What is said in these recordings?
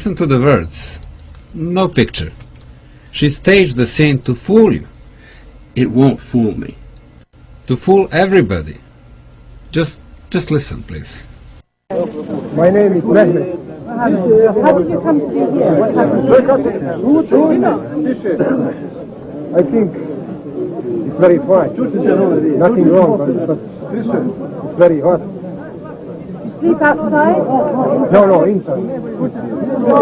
Listen to the words. No picture. She staged the scene to fool you. It won't fool me. To fool everybody. Just listen, please. My name is Mehmet. How did you come to be here? What happened? I think it's very fine. Nothing wrong, but it's very hot. You sleep outside? No, inside. No.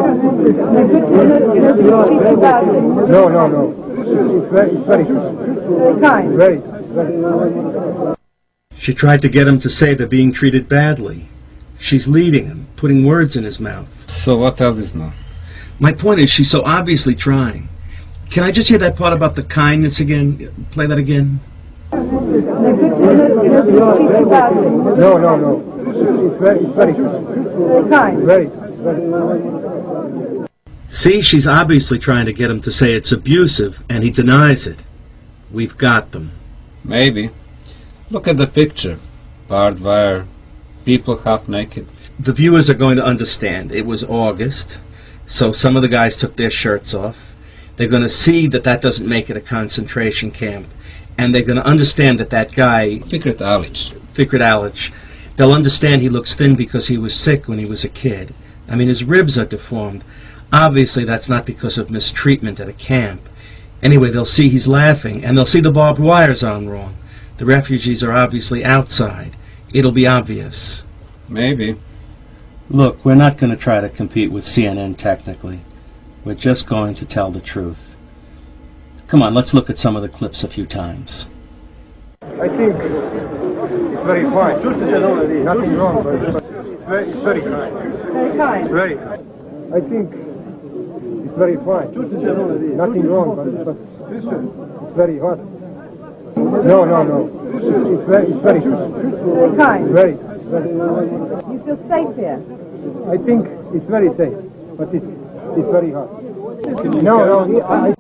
It's very Kind. Very. She tried to get him to say they're being treated badly. She's leading him, putting words in his mouth. So what else is now? My point is, she's so obviously trying. Can I just hear that part about the kindness again? Play that again. No. It's very Kind. Very. See, she's obviously trying to get him to say it's abusive, and he denies it. We've got them. Maybe. Look at the picture. Barbed wire. People half naked. The viewers are going to understand. It was August, so some of the guys took their shirts off. They're going to see that that doesn't make it a concentration camp, and they're going to understand that that guy... Fikret Alic. They'll understand he looks thin because he was sick when he was a kid. I mean, his ribs are deformed. Obviously, that's not because of mistreatment at a camp. Anyway, they'll see he's laughing, and they'll see the barbed wires on wrong. The refugees are obviously outside. It'll be obvious. Maybe. Look, we're not going to try to compete with CNN technically. We're just going to tell the truth. Come on, let's look at some of the clips a few times. I think it's very fine. Nothing wrong, but it's very kind. Very kind. Very. I think it's very fine. Nothing wrong, but it's very hot. No. It's very Very kind. Very. You feel safe here? I think it's very safe, but it's very hot. No. I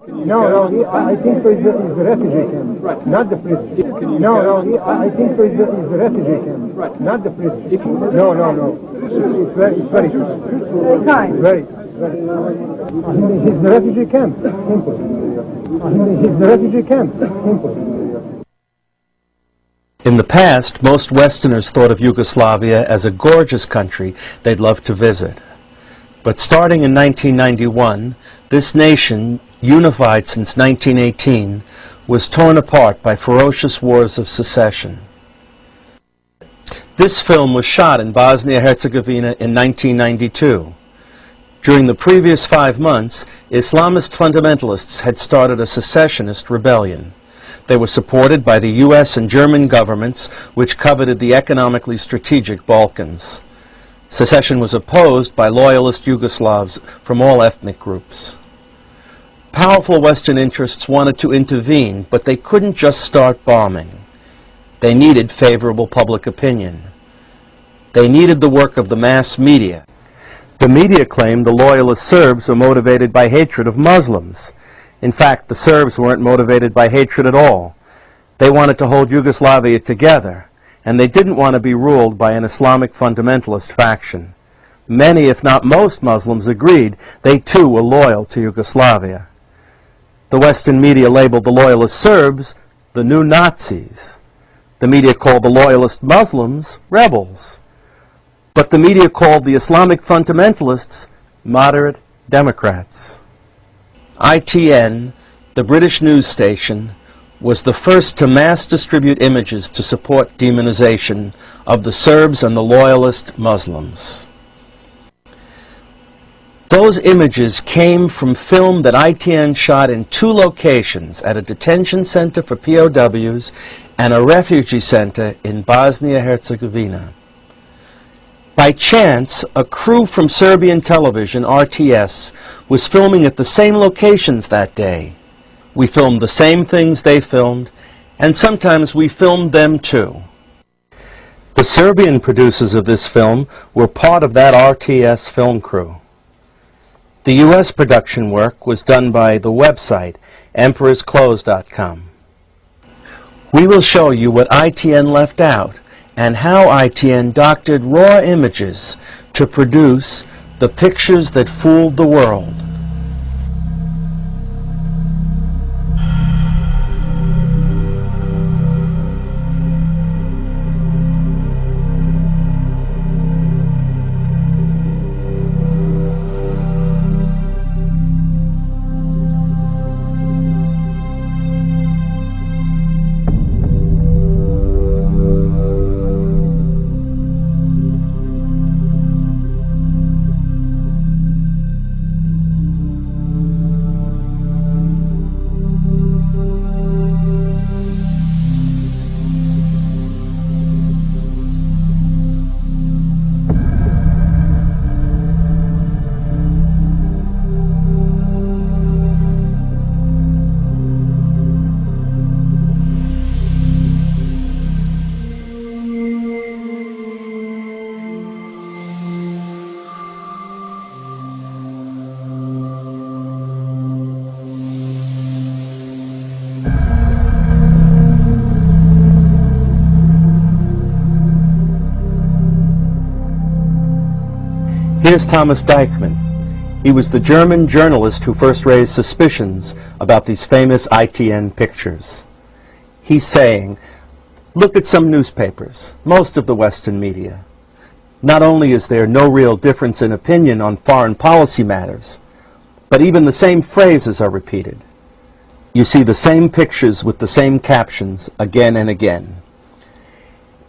think so. It's the refugee camp, not the prison. No. I think so. It's the refugee camp, not the prison. No. It's very hot. Very kind. Very. It's the refugee camp. Simple. It's the refugee camp. Simple. In the past, most Westerners thought of Yugoslavia as a gorgeous country they'd love to visit. But starting in 1991, this nation, unified since 1918, was torn apart by ferocious wars of secession. This film was shot in Bosnia-Herzegovina in 1992. During the previous 5 months, Islamist fundamentalists had started a secessionist rebellion. They were supported by the U.S. and German governments, which coveted the economically strategic Balkans. Secession was opposed by loyalist Yugoslavs from all ethnic groups. Powerful Western interests wanted to intervene, but they couldn't just start bombing. They needed favorable public opinion. They needed the work of the mass media. The media claimed the loyalist Serbs were motivated by hatred of Muslims. In fact, the Serbs weren't motivated by hatred at all. They wanted to hold Yugoslavia together, and they didn't want to be ruled by an Islamic fundamentalist faction. Many, if not most, Muslims agreed they too were loyal to Yugoslavia. The Western media labeled the loyalist Serbs the new Nazis. The media called the loyalist Muslims rebels. But the media called the Islamic fundamentalists moderate Democrats. ITN, the British news station, was the first to mass distribute images to support demonization of the Serbs and the loyalist Muslims. Those images came from film that ITN shot in 2 locations, at a detention center for POWs and a refugee center in Bosnia-Herzegovina. By chance, a crew from Serbian television, RTS, was filming at the same locations that day. We filmed the same things they filmed, and sometimes we filmed them too. The Serbian producers of this film were part of that RTS film crew. The U.S. production work was done by the website, emperorsclothes.com. We will show you what ITN left out, and how ITN doctored raw images to produce the pictures that fooled the world. Here's Thomas Deichmann. He was the German journalist who first raised suspicions about these famous ITN pictures. He's saying, look at some newspapers, most of the Western media. Not only is there no real difference in opinion on foreign policy matters, but even the same phrases are repeated. You see the same pictures with the same captions again and again.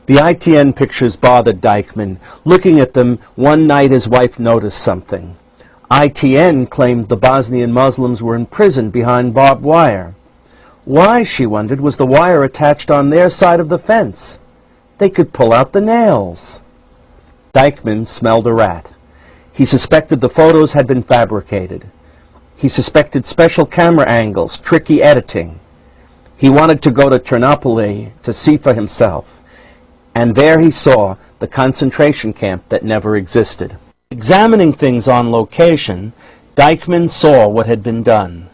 The ITN pictures bothered Deichmann. Looking at them, one night his wife noticed something. ITN claimed the Bosnian Muslims were imprisoned behind barbed wire. Why, she wondered, was the wire attached on their side of the fence? They could pull out the nails. Deichmann smelled a rat. He suspected the photos had been fabricated. He suspected special camera angles, tricky editing. He wanted to go to Ternopil to see for himself. And there he saw the concentration camp that never existed. Examining things on location, Deichmann saw what had been done.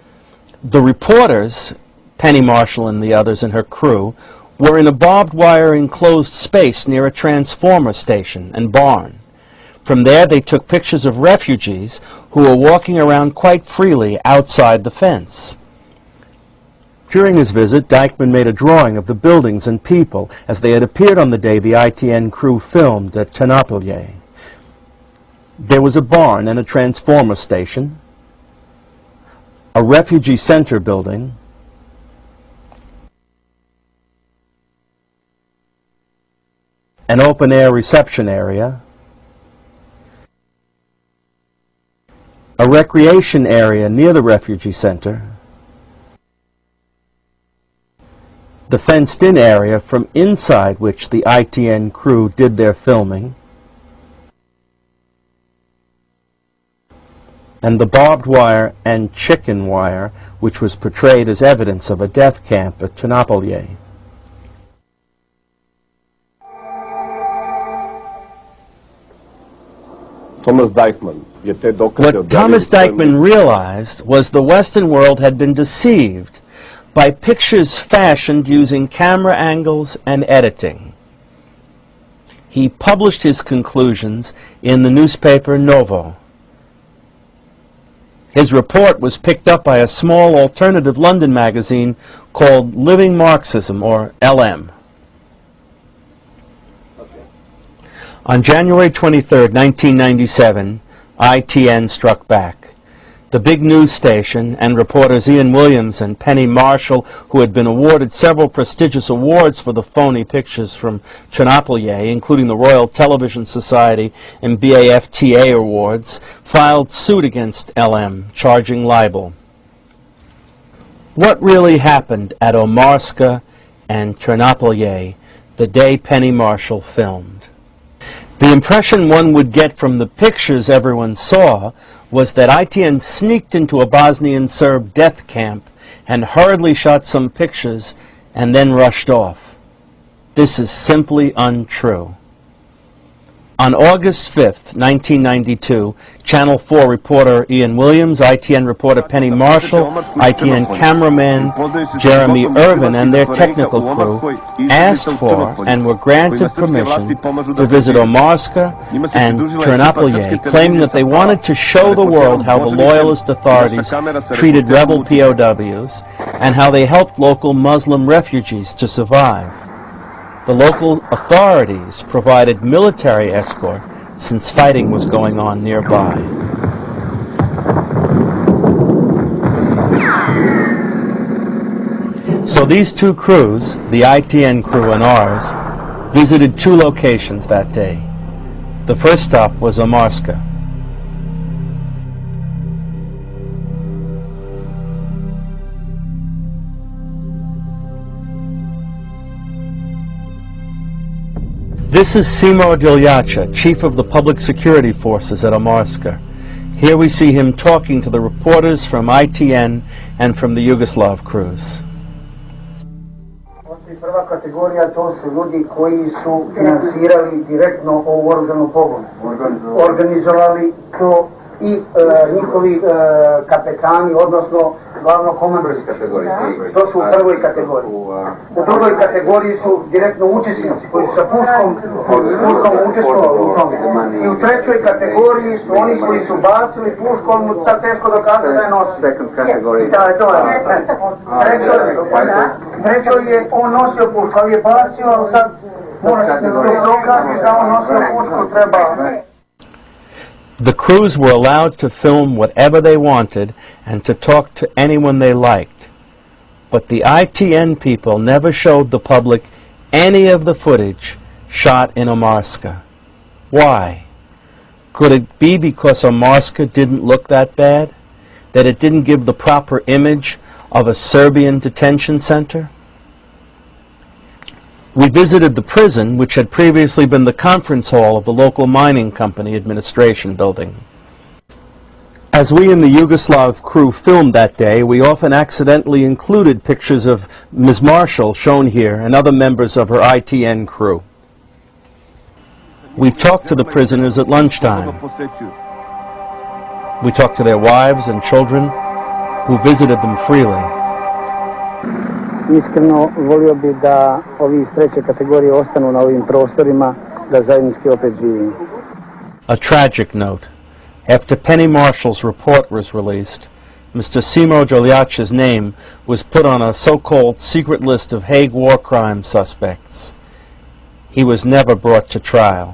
The reporters, Penny Marshall and the others in her crew, were in a barbed wire enclosed space near a transformer station and barn. From there they took pictures of refugees who were walking around quite freely outside the fence. During his visit, Deichmann made a drawing of the buildings and people as they had appeared on the day the ITN crew filmed at Ternopil. There was a barn and a transformer station, a refugee center building, an open-air reception area, a recreation area near the refugee center, the fenced-in area from inside which the ITN crew did their filming, and the barbed wire and chicken wire which was portrayed as evidence of a death camp at Ternopil. Thomas Deichmann je te dokaze What Thomas Deichmann realized was the Western world had been deceived by pictures fashioned using camera angles and editing. He published his conclusions in the newspaper Novo. His report was picked up by a small alternative London magazine called Living Marxism, or LM. On January 23, 1997, ITN struck back. The big news station and reporters Ian Williams and Penny Marshall, who had been awarded several prestigious awards for the phony pictures from Ternopil, including the Royal Television Society and BAFTA awards, filed suit against LM, charging libel. What really happened at Omarska and Ternopil the day Penny Marshall filmed? The impression one would get from the pictures everyone saw was that ITN sneaked into a Bosnian Serb death camp and hurriedly shot some pictures and then rushed off. This is simply untrue. On August 5th, 1992, Channel 4 reporter Ian Williams, ITN reporter Penny Marshall, ITN cameraman Jeremy Irvin, and their technical crew asked for and were granted permission to visit Omarska and Ternopilye, claiming that they wanted to show the world how the loyalist authorities treated rebel POWs and how they helped local Muslim refugees to survive. The local authorities provided military escort since fighting was going on nearby. So these two crews, the ITN crew and ours, visited two locations that day. The first stop was Omarska. This is Simo Diljacha, Chief of the Public Security Forces at Omarska. Here we see him talking to the reporters from ITN and from the Yugoslav crews. Prva kategorija to su ljudi koji su finansirali direktno ovu oružanu pobunu. Organizovali to i njihovi kapetani, odnosno glavno komandori. To su u prvoj kategoriji. U drugoj kategoriji su direktno učesnici koji su sa puškom učestvovali u tome. I u trećoj kategoriji su oni koji su bacili puškom, sad teško dokazati da je nosi. Trećoj je on nosio pušku, ali je bacio, ali sad mora se dokazi da on nosio pušku, treba. The crews were allowed to film whatever they wanted and to talk to anyone they liked. But the ITN people never showed the public any of the footage shot in Omarska. Why? Could it be because Omarska didn't look that bad? That it didn't give the proper image of a Serbian detention center? We visited the prison, which had previously been the conference hall of the local mining company administration building. As we in the Yugoslav crew filmed that day, we often accidentally included pictures of Ms. Marshall, shown here, and other members of her ITN crew. We talked to the prisoners at lunchtime. We talked to their wives and children, who visited them freely. Iskreno volio bi da ovi iz treće kategorije ostanu na ovim prostorima, da zajednički opet živimo. A tragic note. After Penny Marshall's report was released, Mr. Simo Diljacha's name was put on a so-called secret list of Hague war crime suspects. He was never brought to trial.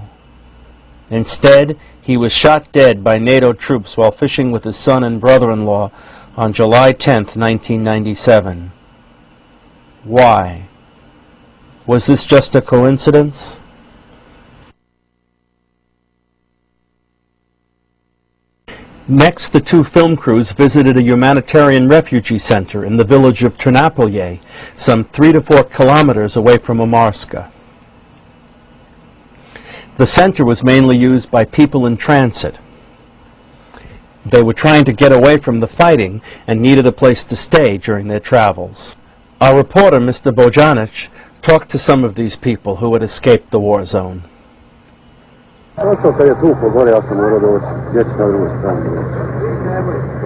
Instead, he was shot dead by NATO troops while fishing with his son and brother-in-law on July 10, 1997. Why? Was this just a coincidence? Next, the two film crews visited a humanitarian refugee center in the village of Ternopilye, some 3 to 4 kilometers away from Omarska. The center was mainly used by people in transit. They were trying to get away from the fighting and needed a place to stay during their travels. Our reporter, Mr. Bojanic, talked to some of these people who had escaped the war zone. Prošlo kad je truplo gore, ja sam morao doći, gdje će na drugoj strani doći.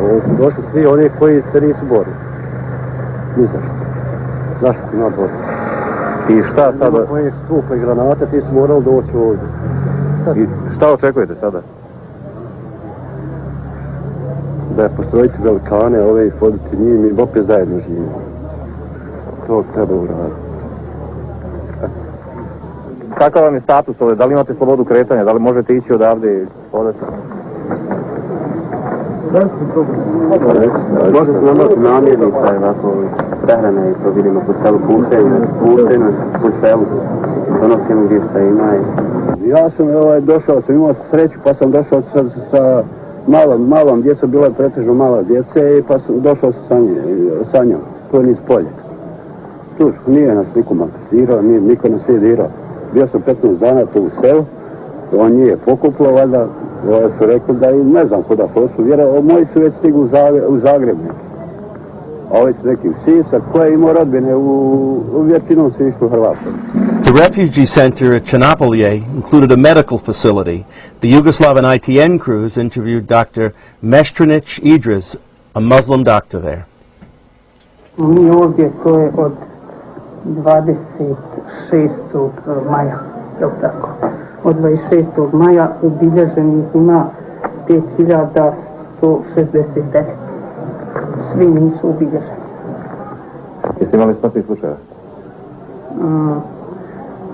Ovo su došli svi oni koji se nisu borili. Ni zašto. Zašto si na borili? I šta sada? Koji su trupli granate, ti su morali doći ovdje. I šta očekujete sada? Da je postrojiti velikane, ove i voditi njih, mi opet zajedno živimo. To treba uraditi. Kakav vam je status ovdje? Da li imate slobodu kretanja? Da li možete ići odavde i hodati? Možda se namati namirnica i ovako prehrane i to vidimo po celu puštenju, po selu. Donosimo gdje šta ima. Ja sam došao, sam imao sreću pa sam došao sa malom djecom, bila je pretežno mala djece pa sam došao sa njom. To je niz polje. Tu nije nas niko maltretirao, niko nas nije dirao. Bio sam 15 dana tu u selu, on nije pokuplo, valjda su rekli da i ne znam kuda pošli, moji su već stigli u Zagreb neki. Ovi su neki Sisak, koje imao rodbine u većinom su išli u Hrvatsku. The refugee center at Černopolje included a medical facility. The Yugoslav and ITN crews interviewed Dr. Meštrinić Idris, a Muslim doctor there. Mi ovdje, to je od 26. maja, je li tako? Od 26. maja ubilježenih ima 5169. Svi nisu ubilježeni. Jeste imali smrtnih slučajeva?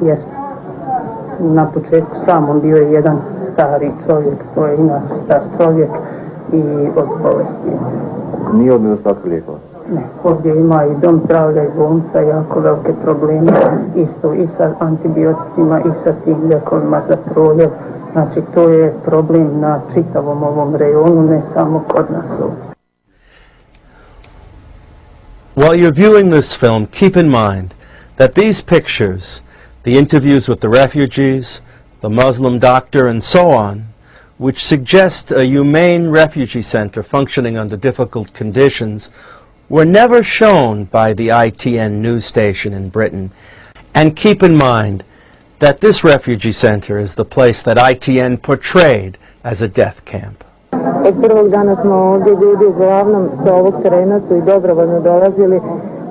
Jesmo. Na početku on bio je jedan stari čovjek, to je inače star čovjek i od bolesti. Nije od nedostatka lijekova? Ne, ovdje ima i dom zdravlja i bolnica jako velike probleme, isto i sa antibioticima i sa tim lijekovima za proljev. Znači to je problem na čitavom ovom rejonu, ne samo kod nas ovdje. While you're viewing this film, keep in mind that these pictures, the interviews with the refugees, the Muslim doctor, and so on, which suggest a humane refugee center functioning under difficult conditions, were never shown by the ITN news station in Britain. And keep in mind that this refugee center is the place that ITN portrayed as a death camp. Od prvog dana smo ovdje ljudi uglavnom sa ovog terena su i dobrovoljno dolazili,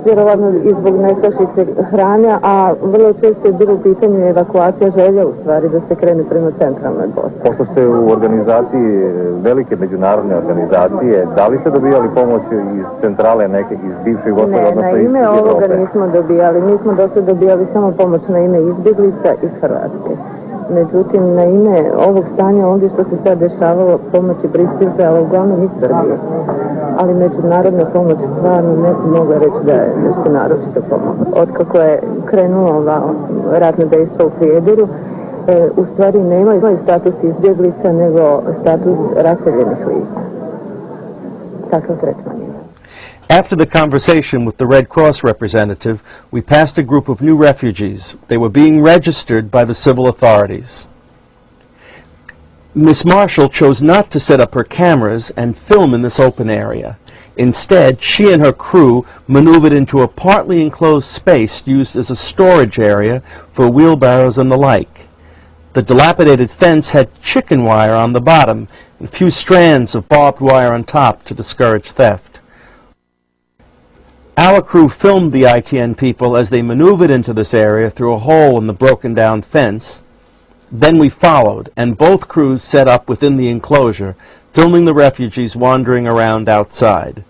vjerovatno i zbog nestašice hrane, a vrlo često je bilo u pitanju evakuacija želja u stvari da se krene prema centralnoj Bosni. Pošto ste u organizaciji, velike međunarodne organizacije, da li ste dobijali pomoć iz centrale neke, iz bivše Jugoslavije? Ne, na ime ovoga nismo dobijali. Mi smo dosta dobijali samo pomoć na ime izbjeglica iz Hrvatske. Međutim, na ime ovog stanja ovdje što se sad dešavalo, pomoći pristizala uglavnom iz Srbije. Ali međunarodna pomoć stvarno ne mogu reći da je nešto naročito pomoglo. Otkako je krenulo ova ratno dejstvo u Prijedoru, u stvari nemaju status izbjeglica, nego status raseljenih lica. Takav tretman je. After the conversation with the Red Cross representative, we passed a group of new refugees. They were being registered by the civil authorities. Miss Marshall chose not to set up her cameras and film in this open area. Instead, she and her crew maneuvered into a partly enclosed space used as a storage area for wheelbarrows and the like. The dilapidated fence had chicken wire on the bottom and a few strands of barbed wire on top to discourage theft. Our crew filmed the ITN people as they maneuvered into this area through a hole in the broken-down fence. Then we followed, and both crews set up within the enclosure, filming the refugees wandering around outside.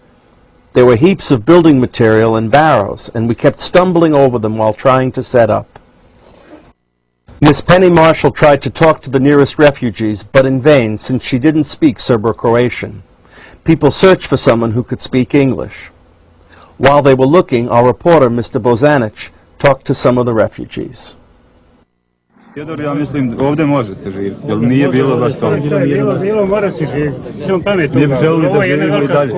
There were heaps of building material and barrows, and we kept stumbling over them while trying to set up. Miss Penny Marshall tried to talk to the nearest refugees, but in vain, since she didn't speak Serbo-Croatian. People searched for someone who could speak English. While they were looking, our reporter, Mr. Bozanic, talked to some of the refugees. Ja mislim, ovdje može se živjeti, jer nije bilo baš to. Bilo mora se živjeti. Samo pametno. Mi bi želili da živimo i dalje.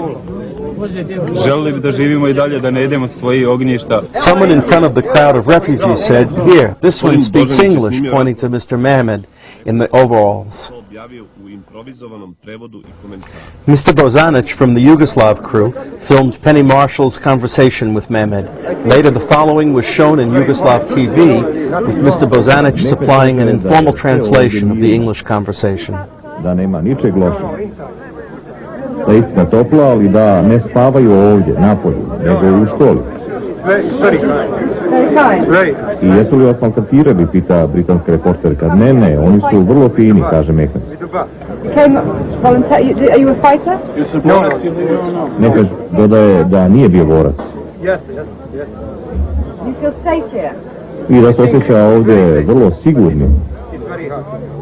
Želili bi da živimo i dalje, da ne idemo sa svojih ognjišta. Someone in front of the crowd of refugees said, "Here, this one speaks English," pointing to Mr. Mehmed in the overalls. Mr. Bozanic from the Yugoslav crew filmed Penny Marshall's conversation with Mehmed. Later, the following was shown in Yugoslav TV, with Mr. Bozanic supplying an informal translation of the English conversation. Da nema ničeg loša. Da je istina topla, ali da ne spavaju ovdje, napolju, nego u školi. I jesu li vas maltretirali, pita britanska reporterka. Ne, oni su vrlo fini, kaže Mehmed. Are you a fighter? Nekad dodaje da nije bio borac. You feel safe here? I da se osjeća ovdje vrlo sigurno.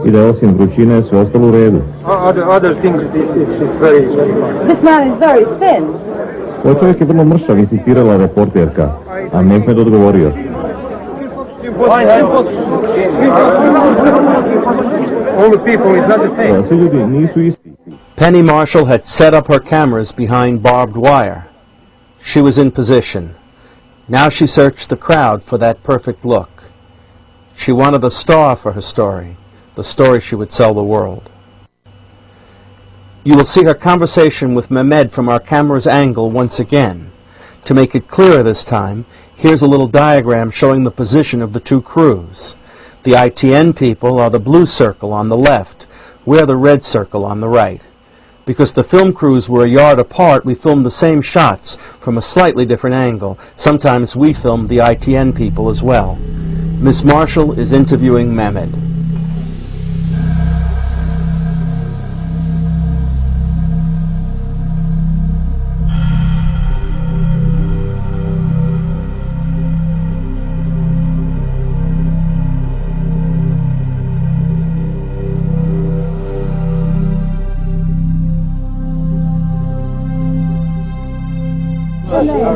I da je osim vrućine sve ostalo u redu. This man is very thin. Ovaj čovjek je vrlo mršav, insistirala reporterka, a Mehmed odgovorio. Svi ljudi nisu isti. Penny Marshall had set up her cameras behind barbed wire. She was in position. Now she searched the crowd for that perfect look. She wanted a star for her story, the story she would sell the world. You will see her conversation with Mehmed from our camera's angle once again. To make it clearer this time, here's a little diagram showing the position of the two crews. The ITN people are the blue circle on the left. We're the red circle on the right. Because the film crews were a yard apart, we filmed the same shots from a slightly different angle. Sometimes we filmed the ITN people as well. Miss Marshall is interviewing Mehmed.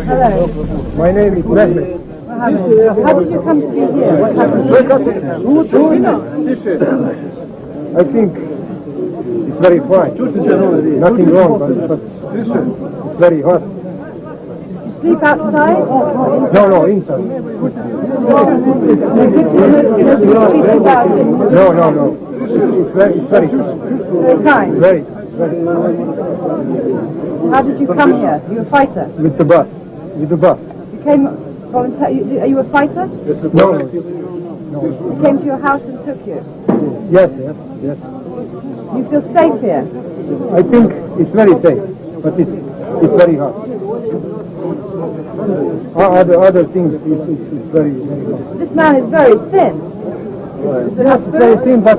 Hello. My name is Mehmet. How did you come to be here? What happened? I think it's very fine. Nothing wrong, but it's very hot. You sleep outside? No, inside. No. It's very hot. Very kind. Very. How did you come here? Are you a fighter? With the bus. You came voluntarily. Are you a fighter? No. You came to your house and took you. Yes. You feel safe here? I think it's very safe, but it's very hot. Other things, it's very hot. This man is very thin. It's very thin, but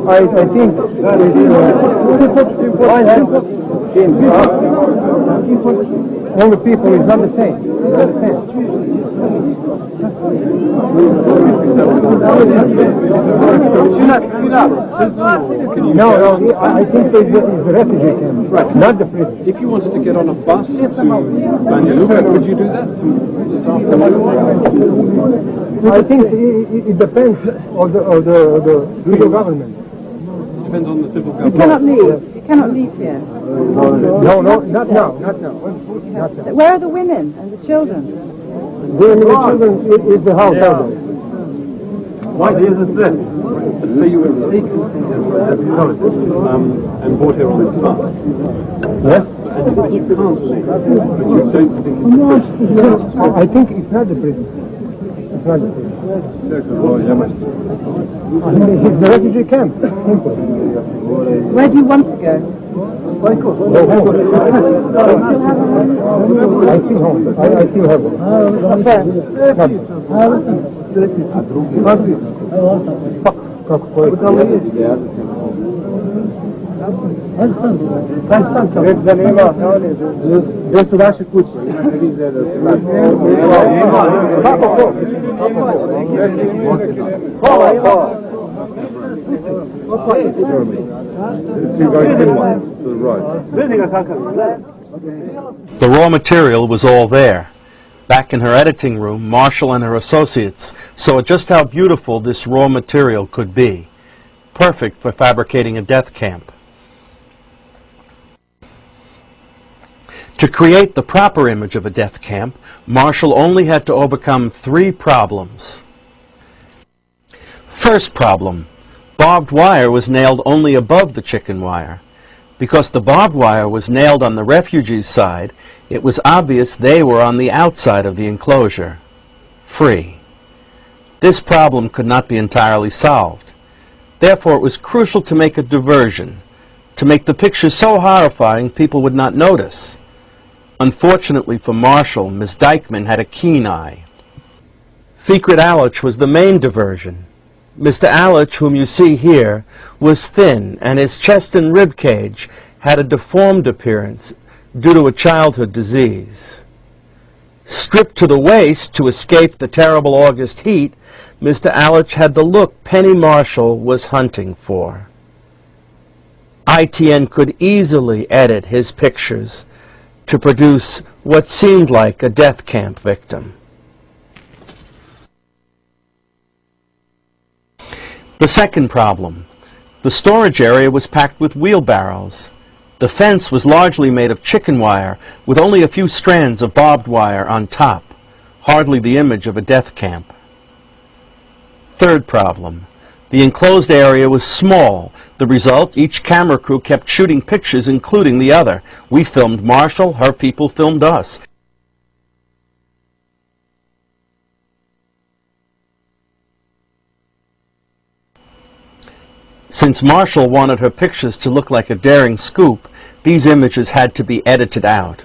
I think all the people is not the same. No, I think it's a refugee camp, right. Not the prison. If you wanted to get on a bus to Lumea, could you do that? I think it depends on the civil government. Depends on the civil You government. cannot leave. You cannot leave here. No, not now. Where are the women and the children? The children is the house out there. Why is it then? So you were taken and brought here on this bus. Yes? And you can't leave. But you don't think I think it's not the prison. It's not the prison. It's the refugee camp. Simple. Where do you want to go? I still home. I still have Gdje su vaše kuće? Imate vize da se The raw material was all there. Back in her editing room, Marshall and her associates saw just how beautiful this raw material could be, perfect for fabricating a death camp. To create the proper image of a death camp, Marshall only had to overcome 3 problems. First problem, barbed wire was nailed only above the chicken wire. Because the barbed wire was nailed on the refugees' side, it was obvious they were on the outside of the enclosure, free. This problem could not be entirely solved. Therefore, it was crucial to make a diversion, to make the picture so horrifying people would not notice. Unfortunately for Marshall, Miss Dykeman had a keen eye. Fikret Alich was the main diversion. Mr. Alich, whom you see here, was thin, and his chest and rib cage had a deformed appearance due to a childhood disease. Stripped to the waist to escape the terrible August heat, Mr. Alich had the look Penny Marshall was hunting for. ITN could easily edit his pictures to produce what seemed like a death camp victim. The second problem. The storage area was packed with wheelbarrows. The fence was largely made of chicken wire, with only a few strands of barbed wire on top, hardly the image of a death camp. Third problem. The enclosed area was small. The result, each camera crew kept shooting pictures, including the other. We filmed Marshall, her people filmed us. Since Marshall wanted her pictures to look like a daring scoop, these images had to be edited out.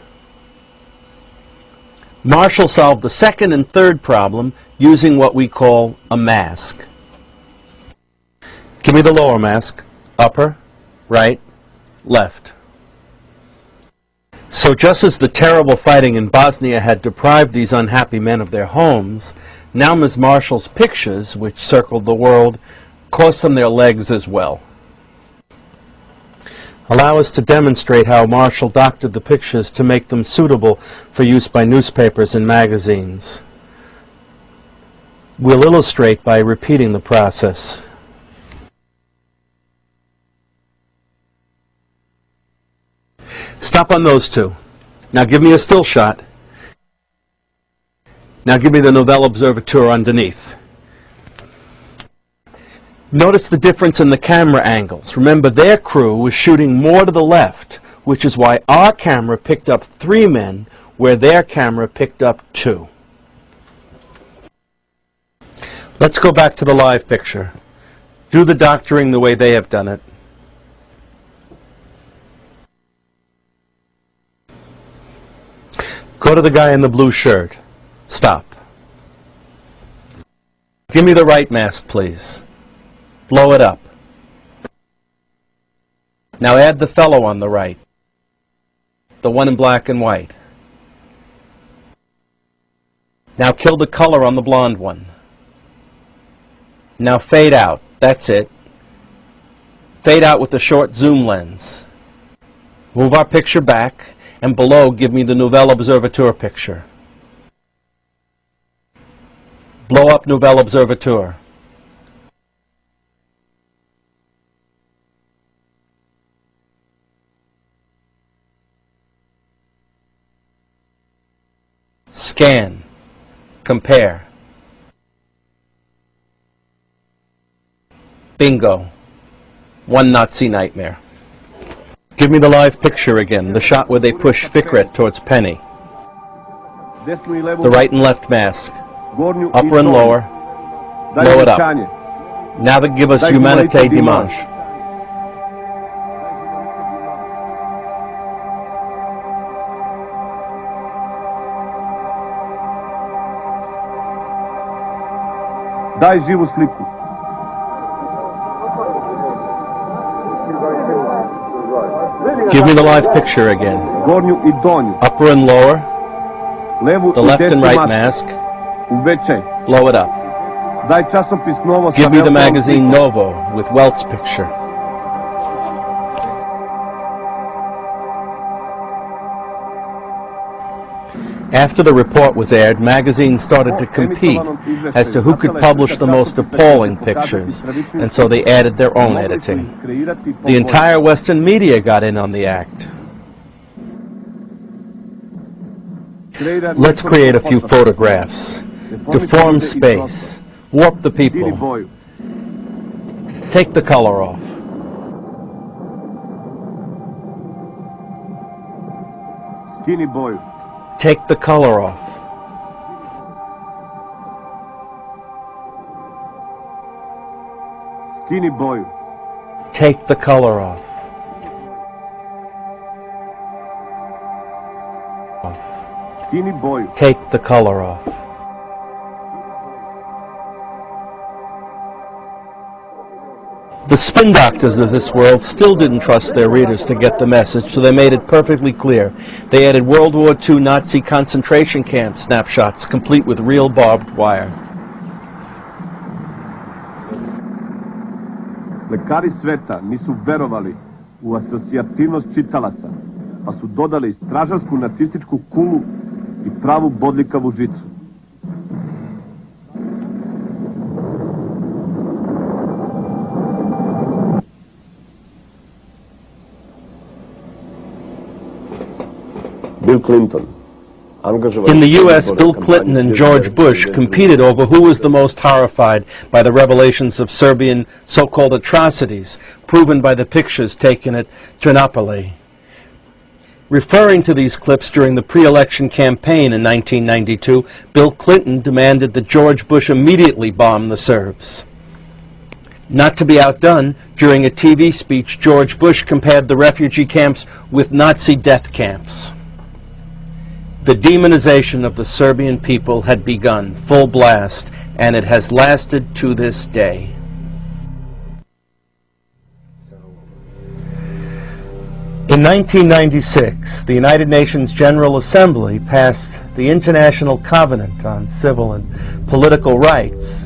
Marshall solved the second and third problem using what we call a mask. Give me the lower mask. Upper, right, left. So just as the terrible fighting in Bosnia had deprived these unhappy men of their homes, now Ms. Marshall's pictures, which circled the world, cost them their legs as well. Allow us to demonstrate how Marshall doctored the pictures to make them suitable for use by newspapers and magazines. We'll illustrate by repeating the process. Stop on those two. Now give me a still shot. Now give me the Nouvelle Observateur underneath. Notice the difference in the camera angles. Remember, their crew was shooting more to the left, which is why our camera picked up 3 men, where their camera picked up 2. Let's go back to the live picture. Do the doctoring the way they have done it. Go to the guy in the blue shirt. Stop. Give me the right mask, please. Blow it up. Now add the fellow on the right, the one in black and white. Now kill the color on the blonde one. Now fade out. That's it. Fade out with the short zoom lens. Move our picture back, and below give me the Nouvelle Observateur picture. Blow up Nouvelle Observateur. Scan. Compare. Bingo. One Nazi nightmare. Give me the live picture again, the shot where they push Fikret towards Penny. The right and left mask. Upper and lower. Blow it up. Now that give us Humanité Dimanche. Daj živu sliku. Give me the live picture again. Gornju I donju. Upper and lower. Levu the left and right mask. Uvećaj. Blow it up. Daj časopis Novo. Give me the magazine Novo with Welt's picture. After the report was aired, magazines started to compete as to who could publish the most appalling pictures, and so they added their own editing. The entire Western media got in on the act. Let's create a few photographs. Deform space. Warp the people. Take the color off. Skini boju. Take the color off. Skini boju. Take the color off. Skini boju. Take the color off. The spin doctors of this world still didn't trust their readers to get the message, so they made it perfectly clear. They added World War II Nazi concentration camp snapshots, complete with real barbed wire. Lekari sveta nisu verovali u asocijativnost čitalaca, pa su dodali stražarsku nacističku kulu I pravu bodljikavu žicu. Bill Clinton. In the U.S., Bill Clinton and George Bush competed over who was the most horrified by the revelations of Serbian so-called atrocities, proven by the pictures taken at Trnopoli. Referring to these clips during the pre-election campaign in 1992, Bill Clinton demanded that George Bush immediately bomb the Serbs. Not to be outdone, during a TV speech, George Bush compared the refugee camps with Nazi death camps. The demonization of the Serbian people had begun, full blast, and it has lasted to this day. In 1996, the United Nations General Assembly passed the International Covenant on Civil and Political Rights.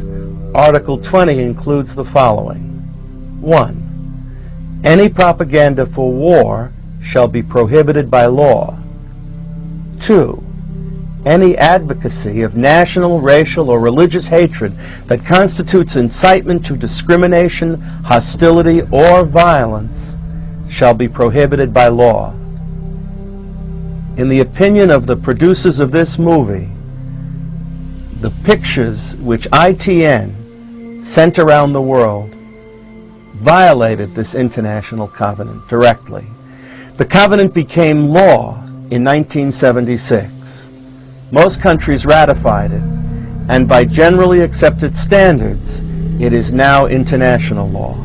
Article 20 includes the following. 1. Any propaganda for war shall be prohibited by law. 2. Any advocacy of national, racial, or religious hatred that constitutes incitement to discrimination, hostility, or violence shall be prohibited by law. In the opinion of the producers of this movie, the pictures which ITN sent around the world violated this international covenant directly. The covenant became law in 1976. Most countries ratified it, and by generally accepted standards, it is now international law.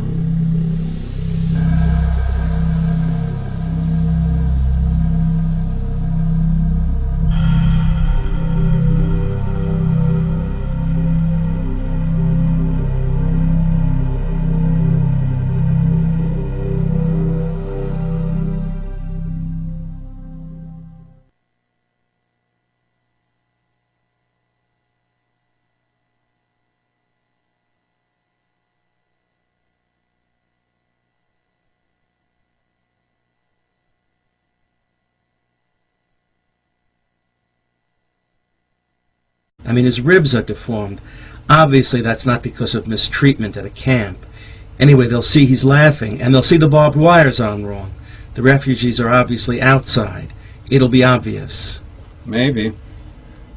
I mean, his ribs are deformed. Obviously, that's not because of mistreatment at a camp. Anyway, they'll see he's laughing, and they'll see the barbed wires on wrong. The refugees are obviously outside. It'll be obvious. Maybe.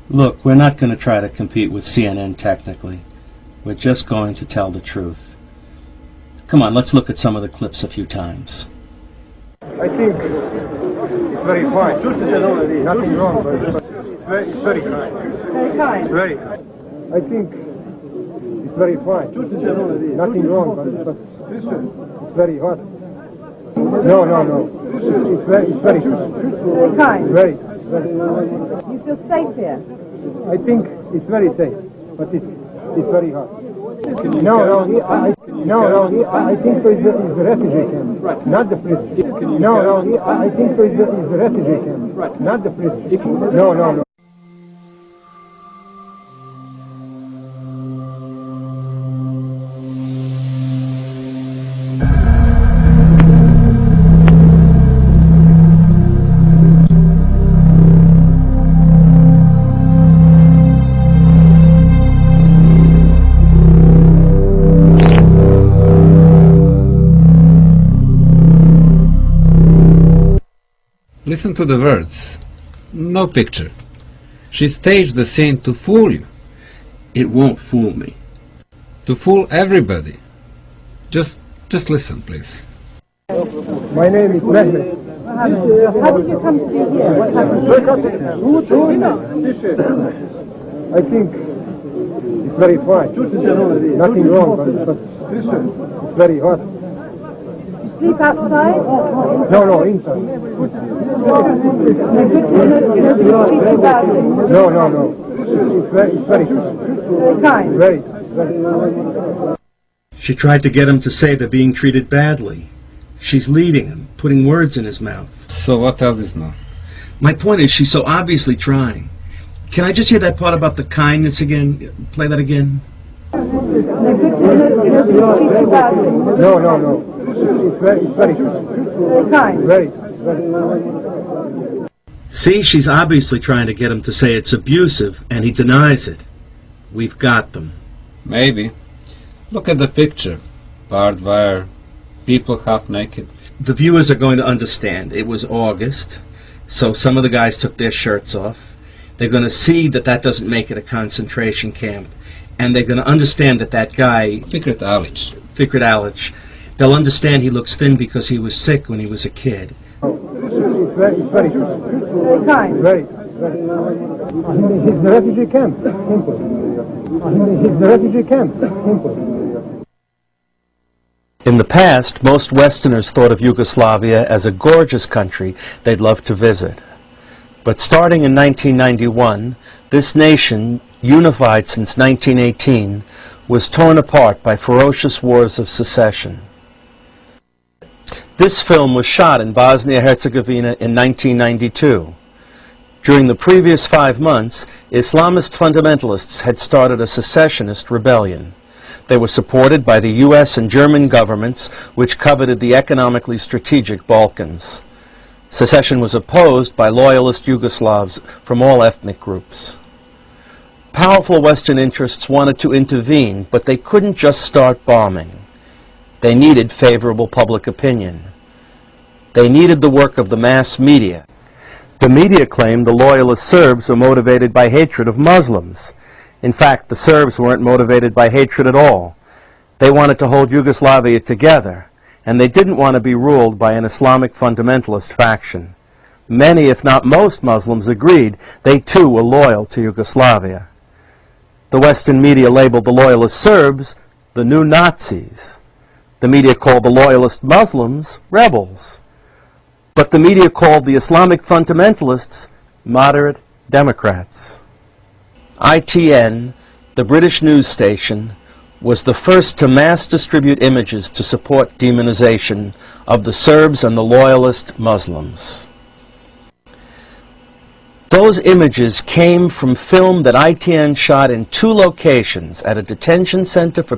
Look, we're not going to try to compete with CNN technically. We're just going to tell the truth. Come on, let's look at some of the clips a few times. I think it's very fine. Nothing wrong, but it's very kind. Very kind. Very. I think it's very fine. Nothing wrong, but it's very hot. No. It's very kind. Very kind. Very. You feel safe here? I think it's very safe, but it's very hot. I think so it's the refugee camp, not the prison. I think so it's the refugee camp, not the prison. No. Listen to the words. No picture. She staged the scene to fool you. It won't fool me. To fool everybody. Just listen, please. My name is Mehmet. How did you come to be here? What happened? I think it's very fine. Nothing wrong, but it's very hot. You sleep outside? No, inside. No. It's very kind. Very kind. Very. She tried to get him to say they're being treated badly. She's leading him, putting words in his mouth. So what else is now? My point is, she's so obviously trying. Can I just hear that part about the kindness again? Play that again. No. It's very kind. Very. See, she's obviously trying to get him to say it's abusive, and he denies it. We've got them. Maybe. Look at the picture. Barbed wire. People half naked. The viewers are going to understand. It was August, so some of the guys took their shirts off. They're going to see that that doesn't make it a concentration camp. And they're going to understand that that guy... Fikret Alic. They'll understand he looks thin because he was sick when he was a kid. It's very kind. Very. He's the refugee camp. Simple. He's the refugee camp. Simple. In the past, most Westerners thought of Yugoslavia as a gorgeous country they'd love to visit. But starting in 1991, this nation, unified since 1918, was torn apart by ferocious wars of secession. This film was shot in Bosnia-Herzegovina in 1992. During the previous 5 months, Islamist fundamentalists had started a secessionist rebellion. They were supported by the US and German governments, which coveted the economically strategic Balkans. Secession was opposed by loyalist Yugoslavs from all ethnic groups. Powerful Western interests wanted to intervene, but they couldn't just start bombing. They needed favorable public opinion. They needed the work of the mass media. The media claimed the loyalist Serbs were motivated by hatred of Muslims. In fact, the Serbs weren't motivated by hatred at all. They wanted to hold Yugoslavia together, and they didn't want to be ruled by an Islamic fundamentalist faction. Many, if not most, Muslims agreed they too were loyal to Yugoslavia. The Western media labeled the loyalist Serbs the new Nazis. The media called the loyalist Muslims rebels. But the media called the Islamic fundamentalists moderate Democrats. ITN, the British news station, was the first to mass distribute images to support demonization of the Serbs and the loyalist Muslims. Those images came from film that ITN shot in 2 locations, at a detention center for